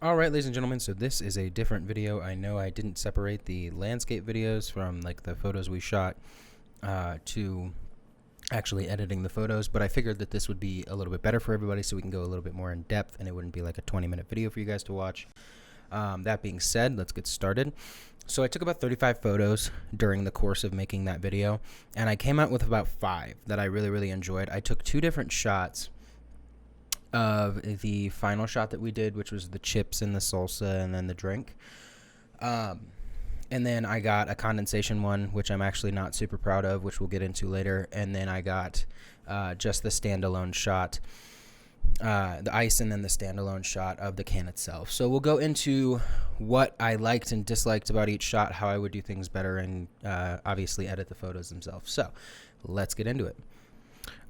Alright, ladies and gentlemen, so this is a different video. I know I didn't separate the landscape videos from like the photos we shot to actually editing the photos, but I figured that this would be a little bit better for everybody so we can go a little bit more in depth and it wouldn't be like a 20-minute video for you guys to watch. That being said, let's get started. So I took about 35 photos during the course of making that video, and I came out with about 5 that I really enjoyed. I took 2 different shots of the final shot that we did, which was the chips and the salsa and then the drink. And then I got a condensation one, which I'm actually not super proud of, which we'll get into later. And then I got just the standalone shot, the ice, and then the standalone shot of the can itself. So we'll go into what I liked and disliked about each shot, how I would do things better, and obviously edit the photos themselves. So let's get into it.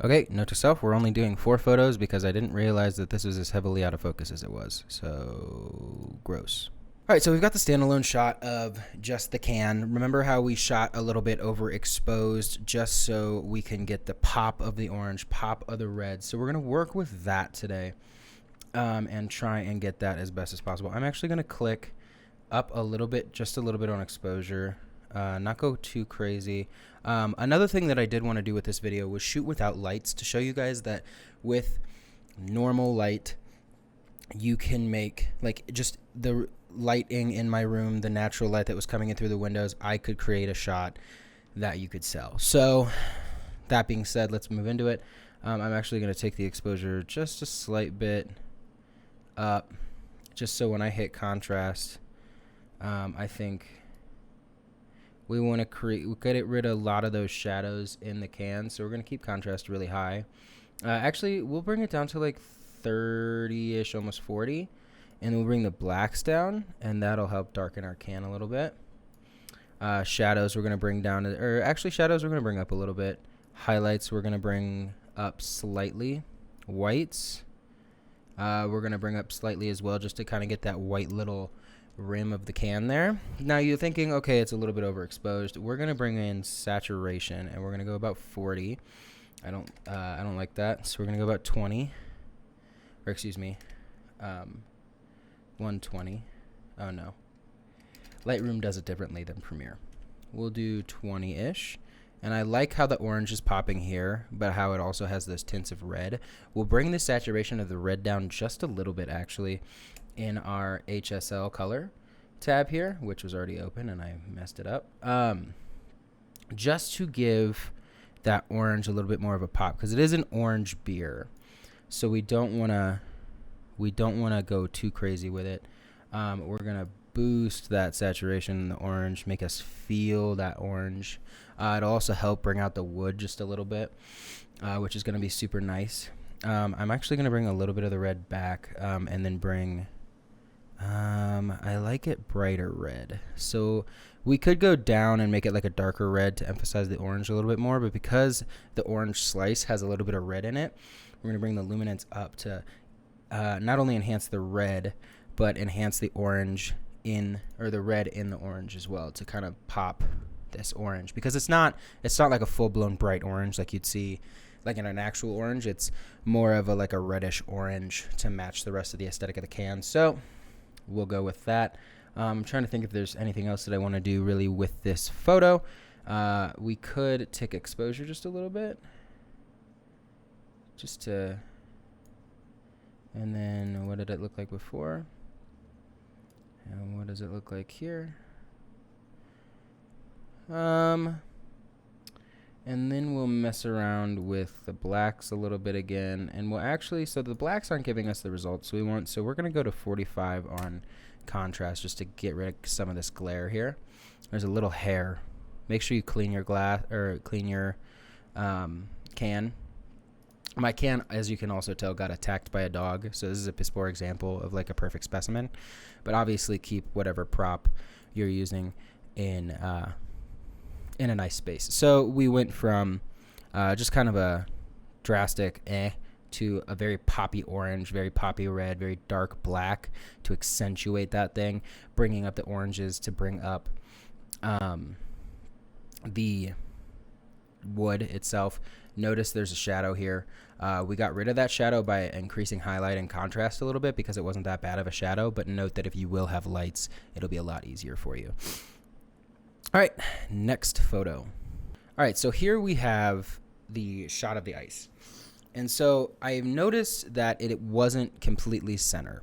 Okay, note to self, we're only doing 4 photos because I didn't realize that this was as heavily out of focus as it was. So, gross. Alright, so we've got the standalone shot of just the can. Remember how we shot a little bit overexposed just so we can get the pop of the orange, pop of the red. So we're going to work with that today and try and get that as best as possible. I'm actually going to click up a little bit, just a little bit on exposure. Not go too crazy. Another thing that I did want to do with this video was shoot without lights to show you guys that with normal light you can make, like, just the lighting in my room, the natural light that was coming in through the windows, I could create a shot that you could sell. So that being said, let's move into it. I'm actually going to take the exposure just a slight bit up, just so when I hit contrast, I think we want to get rid of a lot of those shadows in the can, so we're going to keep contrast really high. Actually, we'll bring it down to like 30-ish, almost 40, and we'll bring the blacks down, and that'll help darken our can a little bit. Shadows we're going to bring down, or actually shadows we're going to bring up a little bit. Highlights we're going to bring up slightly. Whites we're going to bring up slightly as well, just to kind of get that white little rim of the can there. Now you're thinking, okay, it's a little bit overexposed. We're gonna bring in saturation, and we're gonna go about 40. I don't like that, so we're gonna go about 20, or excuse me, 120. Oh no, Lightroom does it differently than Premiere. We'll do 20-ish, and I like how the orange is popping here, but how it also has those tints of red. We'll bring the saturation of the red down just a little bit, actually, in our HSL color tab here, which was already open and I messed it up, just to give that orange a little bit more of a pop, because it is an orange beer, so we don't want to go too crazy with it. We're gonna boost that saturation in the orange, make us feel that orange. It'll also help bring out the wood just a little bit, which is going to be super nice. I'm actually going to bring a little bit of the red back, and then bring I like it brighter red. So we could go down and make it like a darker red to emphasize the orange a little bit more, but because the orange slice has a little bit of red in it, we're going to bring the luminance up to not only enhance the red, but enhance the orange or the red in the orange as well, to kind of pop this orange, because it's not like a full-blown bright orange like you'd see like in an actual orange. It's more of like a reddish orange to match the rest of the aesthetic of the can. So we'll go with that. I'm trying to think if there's anything else that I want to do really with this photo. We could tick exposure just a little bit, and then what did it look like before? And what does it look like here? And then we'll mess around with the blacks a little bit again, and we'll actually, so the blacks aren't giving us the results we want, so we're going to go to 45 on contrast just to get rid of some of this glare here. There's a little hair. Make sure you clean your glass, or clean your can. My can, as you can also tell, got attacked by a dog, so this is a piss poor example of like a perfect specimen, but obviously keep whatever prop you're using in a nice space. So we went from just kind of a drastic to a very poppy orange, very poppy red, very dark black to accentuate that thing, bringing up the oranges to bring up the wood itself. Notice there's a shadow here. We got rid of that shadow by increasing highlight and contrast a little bit because it wasn't that bad of a shadow, but note that if you will have lights, it'll be a lot easier for you. All right, next photo. All right, so here we have the shot of the ice. And so I've noticed that it wasn't completely center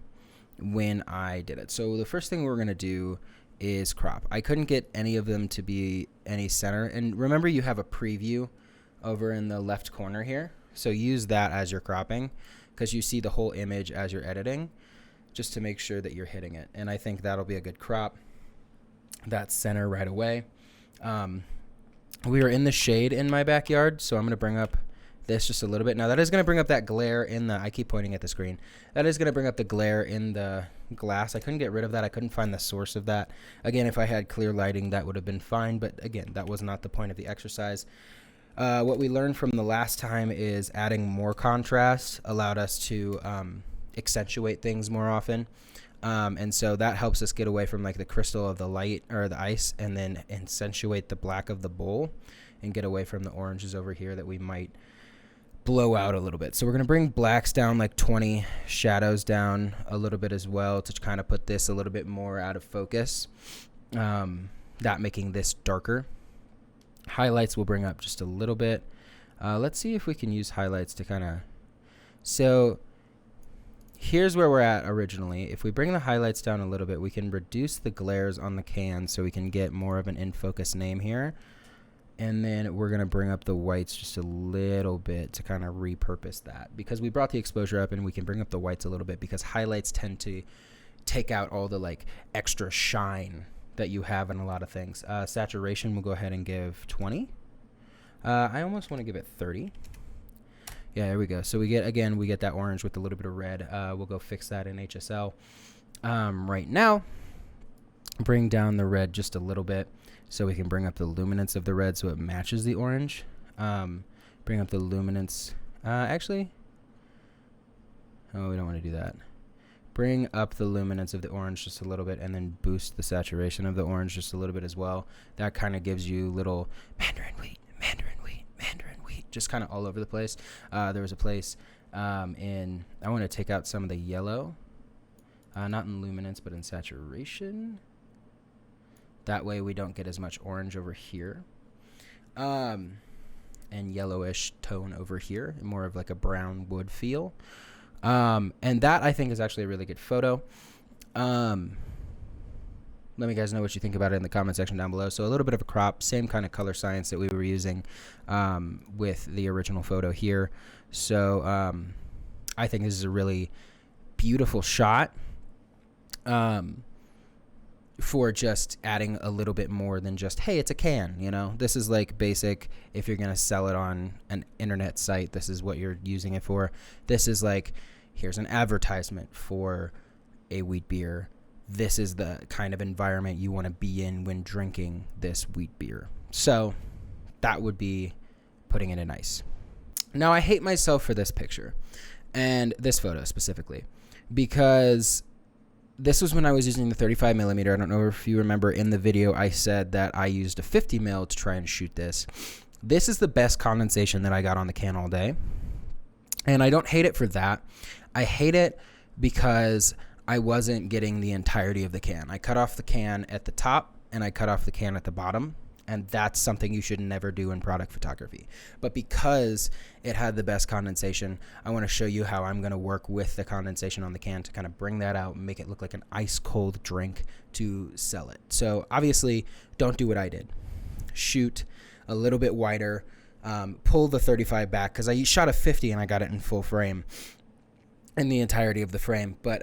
when I did it. So the first thing we're gonna do is crop. I couldn't get any of them to be any center. And remember, you have a preview over in the left corner here. So use that as you're cropping because you see the whole image as you're editing, just to make sure that you're hitting it. And I think that'll be a good crop. That's center right away. We are in the shade in my backyard, so I'm going to bring up this just a little bit. Now that is going to bring up that glare in the, I keep pointing at the screen. That is going to bring up the glare in the glass. I couldn't get rid of that. I couldn't find the source of that. Again, if I had clear lighting, that would have been fine. But again, that was not the point of the exercise. What we learned from the last time is adding more contrast allowed us to accentuate things more often. And so that helps us get away from like the crystal of the light or the ice and then accentuate the black of the bowl and get away from the oranges over here that we might blow out a little bit. So we're going to bring blacks down like 20, shadows down a little bit as well to kind of put this a little bit more out of focus, that making this darker. Highlights we'll bring up just a little bit. Let's see if we can use highlights to kind of, so here's where we're at originally. If we bring the highlights down a little bit, we can reduce the glares on the can so we can get more of an in-focus name here. And then we're going to bring up the whites just a little bit to kind of repurpose that. Because we brought the exposure up and we can bring up the whites a little bit because highlights tend to take out all the like extra shine that you have in a lot of things. Saturation we'll go ahead and give 20. I almost want to give it 30. Yeah, there we go. So we get, again, we get that orange with a little bit of red. We'll go fix that in HSL. Right now, bring down the red just a little bit so we can bring up the luminance of the red so it matches the orange. Bring up the luminance. Actually, oh, we don't want to do that. Bring up the luminance of the orange just a little bit and then boost the saturation of the orange just a little bit as well. That kind of gives you little mandarin wheat, just kind of all over the place. There was a place I want to take out some of the yellow, not in luminance, but in saturation. That way we don't get as much orange over here. And yellowish tone over here, more of like a brown wood feel. And that I think is actually a really good photo. Let me guys know what you think about it in the comment section down below. So a little bit of a crop, same kind of color science that we were using with the original photo here. So I think this is a really beautiful shot for just adding a little bit more than just, hey, it's a can, you know? This is like basic. If you're going to sell it on an internet site, this is what you're using it for. This is like, here's an advertisement for a wheat beer. This is the kind of environment you want to be in when drinking this wheat beer. So that would be putting it in ice. Now I hate myself for this picture and this photo specifically because this was when I was using the 35 millimeter. I don't know if you remember in the video I said that I used a 50 mil to try and shoot this. This is the best condensation that I got on the can all day. And I don't hate it for that. I hate it because I wasn't getting the entirety of the can. I cut off the can at the top and I cut off the can at the bottom. And that's something you should never do in product photography. But because it had the best condensation, I want to show you how I'm going to work with the condensation on the can to kind of bring that out and make it look like an ice cold drink to sell it. So obviously don't do what I did. Shoot a little bit wider, pull the 35 back because I shot a 50 and I got it in full frame in the entirety of the frame. But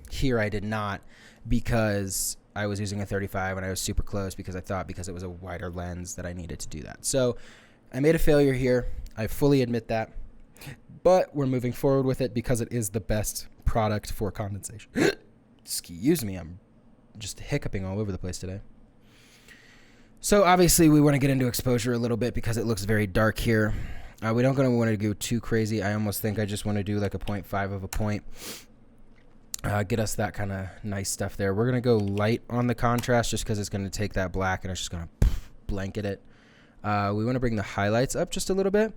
here I did not because I was using a 35 and I was super close because I thought because it was a wider lens that I needed to do that. So I made a failure here. I fully admit that. But we're moving forward with it because it is the best product for condensation. Excuse me, I'm just hiccuping all over the place today. So obviously we want to get into exposure a little bit because it looks very dark here. We don't want to go too crazy. I almost think I just want to do like a 0.5 of a point. Get us that kind of nice stuff there. We're going to go light on the contrast just because it's going to take that black and it's just going to blanket it. We want to bring the highlights up just a little bit.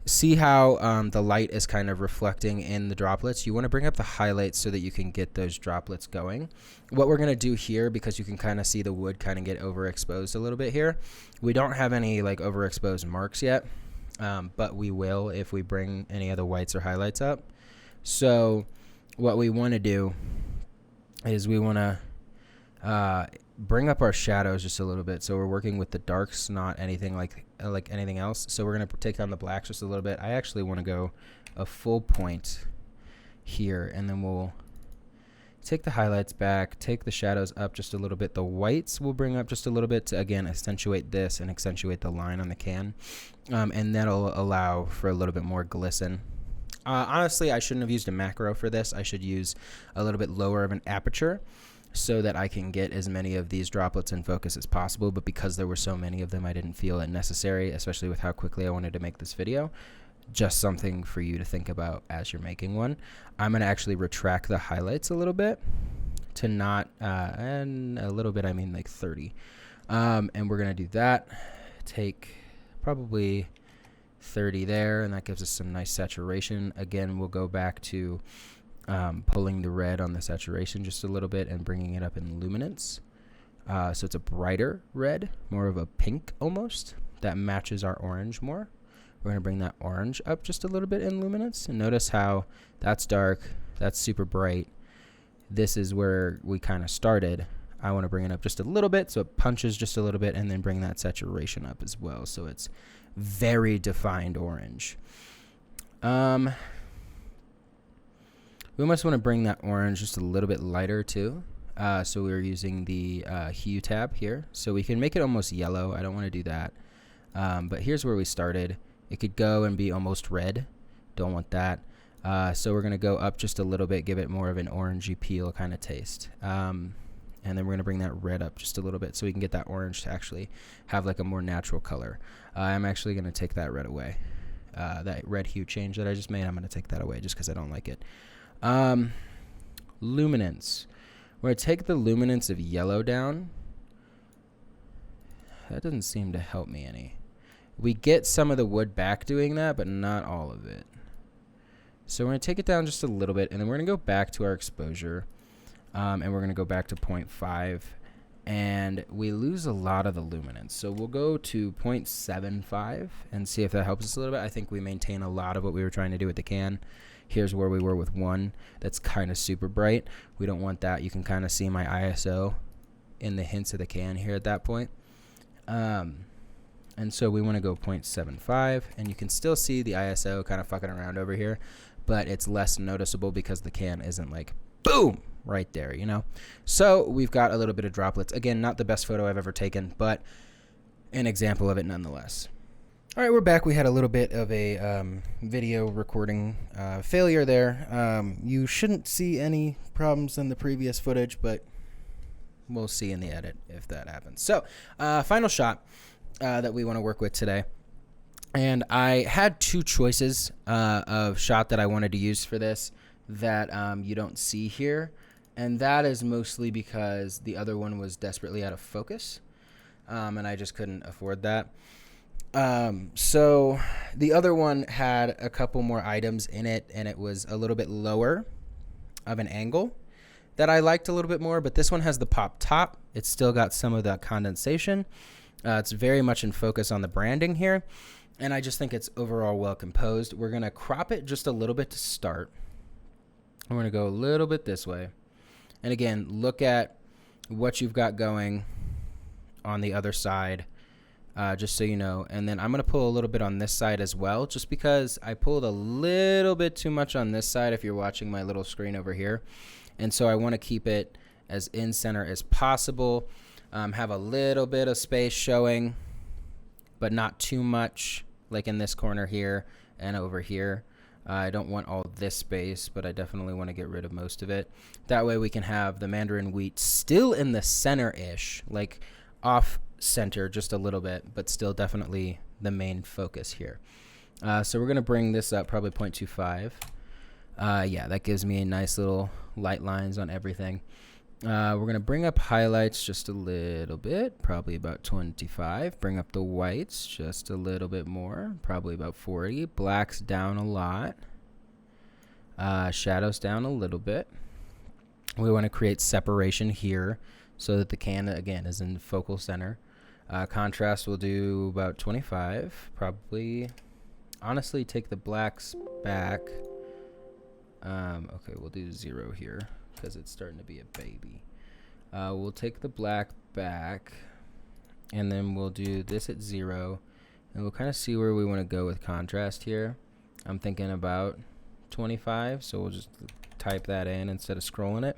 See how the light is kind of reflecting in the droplets? You want to bring up the highlights so that you can get those droplets going. What we're going to do here, because you can kind of see the wood kind of get overexposed a little bit here, we don't have any like overexposed marks yet, but we will if we bring any of the whites or highlights up. So what we want to do is we want to bring up our shadows just a little bit. So we're working with the darks, not anything like anything else. So we're going to take on the blacks just a little bit. I actually want to go a full point here, and then we'll take the highlights back, take the shadows up just a little bit. The whites we'll bring up just a little bit to, again, accentuate this and accentuate the line on the can. And that'll allow for a little bit more glisten. Honestly, I shouldn't have used a macro for this. I should use a little bit lower of an aperture so that I can get as many of these droplets in focus as possible. But because there were so many of them, I didn't feel it necessary, especially with how quickly I wanted to make this video. Just something for you to think about as you're making one. I'm going to actually retract the highlights a little bit to not, and a little bit, I mean like 30. And we're going to do that. Take probably 30 there, and that gives us some nice saturation. Again, we'll go back to pulling the red on the saturation just a little bit and bringing it up in luminance. So it's a brighter red, more of a pink almost, that matches our orange more. We're going to bring that orange up just a little bit in luminance, and notice how that's dark, that's super bright. This is where we kind of started. I want to bring it up just a little bit so it punches just a little bit, and then bring that saturation up as well so it's very defined orange. We almost want to bring that orange just a little bit lighter too. So we're using the hue tab here. So we can make it almost yellow. I don't want to do that. But here's where we started. It could go and be almost red. Don't want that. So we're going to go up just a little bit, give it more of an orangey peel kind of taste. And then we're going to bring that red up just a little bit so we can get that orange to actually have like a more natural color. I'm actually going to take that red away. That red hue change that I just made, I'm going to take that away just because I don't like it. Luminance. We're going to take the luminance of yellow down. That doesn't seem to help me any. We get some of the wood back doing that, but not all of it. So we're going to take it down just a little bit, and then we're going to go back to our exposure, and we're going to go back to 0.5, and we lose a lot of the luminance. So we'll go to 0.75 and see if that helps us a little bit. I think we maintain a lot of what we were trying to do with the can. Here's where we were with one that's kind of super bright. We don't want that. You can kind of see my ISO in the hints of the can here at that point. And so we want to go 0.75, and you can still see the ISO kind of fucking around over here, but it's less noticeable because the can isn't like boom right there, you know? So we've got a little bit of droplets. Again, not the best photo I've ever taken, but an example of it nonetheless. All right, we're back. We had a little bit of a video recording failure there. You shouldn't see any problems in the previous footage, but we'll see in the edit if that happens. So, final shot that we want to work with today. And I had two choices of shot that I wanted to use for this that you don't see here. And that is mostly because the other one was desperately out of focus, and I just couldn't afford that. So the other one had a couple more items in it, and it was a little bit lower of an angle that I liked a little bit more, but this one has the pop top. It's still got some of that condensation. It's very much in focus on the branding here, and I just think it's overall well composed. We're going to crop it just a little bit to start. We're going to go a little bit this way. And again, look at what you've got going on the other side. Just so you know. And then I'm going to pull a little bit on this side as well, just because I pulled a little bit too much on this side if you're watching my little screen over here. And so I want to keep it as in center as possible. Have a little bit of space showing, but not too much, like in this corner here and over here. I don't want all this space, but I definitely want to get rid of most of it. That way we can have the mandarin wheat still in the center-ish, like off center just a little bit, but still definitely the main focus here. So we're going to bring this up probably 0.25. Yeah, that gives me a nice little light lines on everything. We're going to bring up highlights just a little bit, probably about 25. Bring up the whites just a little bit more, probably about 40. Blacks down a lot. Shadows down a little bit. We want to create separation here so that the can, again, is in the focal center. Contrast we'll do about 25. Probably, honestly, take the blacks back. Okay, we'll do 0 here because it's starting to be a baby. We'll take the black back, and then we'll do this at 0, and we'll kind of see where we want to go with contrast here. I'm thinking about 25, so we'll just type that in instead of scrolling it.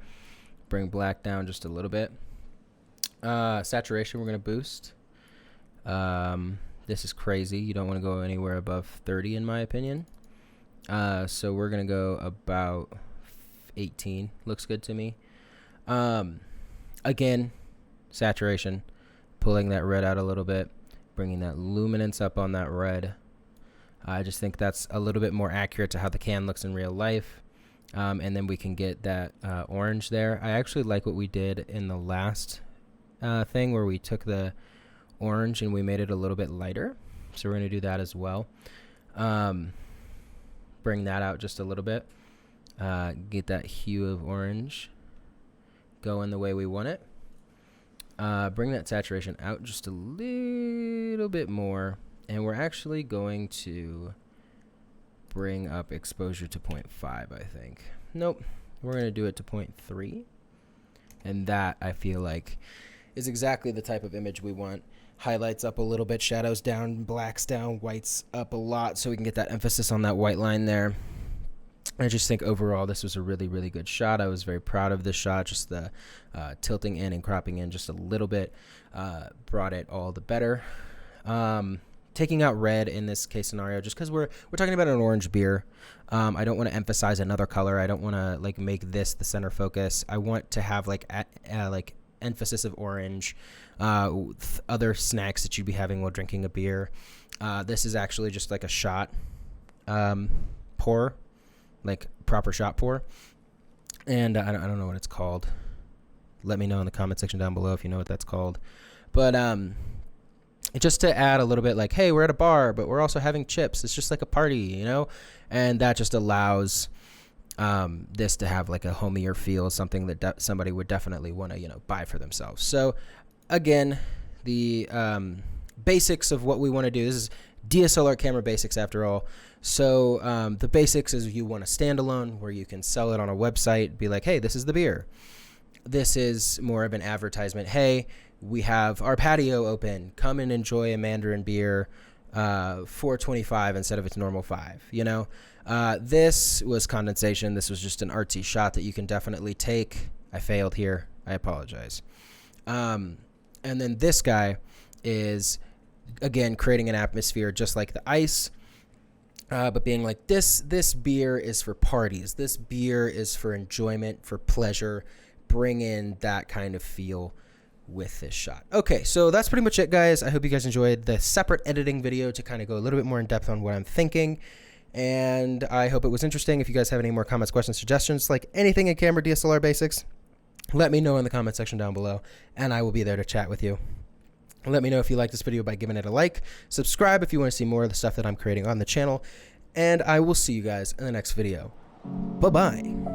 Bring black down just a little bit. Saturation we're going to boost. This is crazy. You don't want to go anywhere above 30 in my opinion. So we're going to go about 18. Looks good to me. Again, saturation. Pulling that red out a little bit. Bringing that luminance up on that red. I just think that's a little bit more accurate to how the can looks in real life. And then we can get that orange there. I actually like what we did in the last thing where we took the orange and we made it a little bit lighter. So we're going to do that as well. Bring that out just a little bit. Get that hue of orange going the way we want it. Bring that saturation out just a little bit more. And we're actually going to bring up exposure to 0.5, I think. Nope. We're going to do it to 0.3. And that, I feel like, is exactly the type of image we want. Highlights up a little bit, shadows down, blacks down, whites up a lot, so we can get that emphasis on that white line there. I just think overall this was a really, really good shot. I was very proud of this shot. Just the tilting in and cropping in just a little bit brought it all the better. Taking out red in this case scenario, just because we're talking about an orange beer. I don't want to emphasize another color. I don't want to like make this the center focus. I want to have like emphasis of orange, other snacks that you'd be having while drinking a beer. This is actually just like a shot pour, like proper shot pour. And I don't know what it's called. Let me know in the comment section down below if you know what that's called. But just to add a little bit like, hey, we're at a bar, but we're also having chips. It's just like a party, you know? And that just allows this to have like a homier feel, something that somebody would definitely want to, you know, buy for themselves. So again, the basics of what we want to do. This is DSLR camera basics after all. So the basics is you want a standalone where you can sell it on a website, be like, hey, this is the beer. This is more of an advertisement. Hey, we have our patio open. Come and enjoy a Mandarin beer for $25 instead of its normal $5. You know, this was condensation. This was just an artsy shot that you can definitely take. I failed here. I apologize. And then this guy is, again, creating an atmosphere just like the ice, but being like, this beer is for parties. This beer is for enjoyment, for pleasure. Bring in that kind of feel with this shot. Okay, so that's pretty much it, guys. I hope you guys enjoyed the separate editing video to kind of go a little bit more in depth on what I'm thinking, and I hope it was interesting. If you guys have any more comments, questions, suggestions, like anything in camera DSLR basics, let me know in the comment section down below, and I will be there to chat with you. Let me know if you like this video by giving it a like. Subscribe if you want to see more of the stuff that I'm creating on the channel, and I will see you guys in the next video. Bye-bye.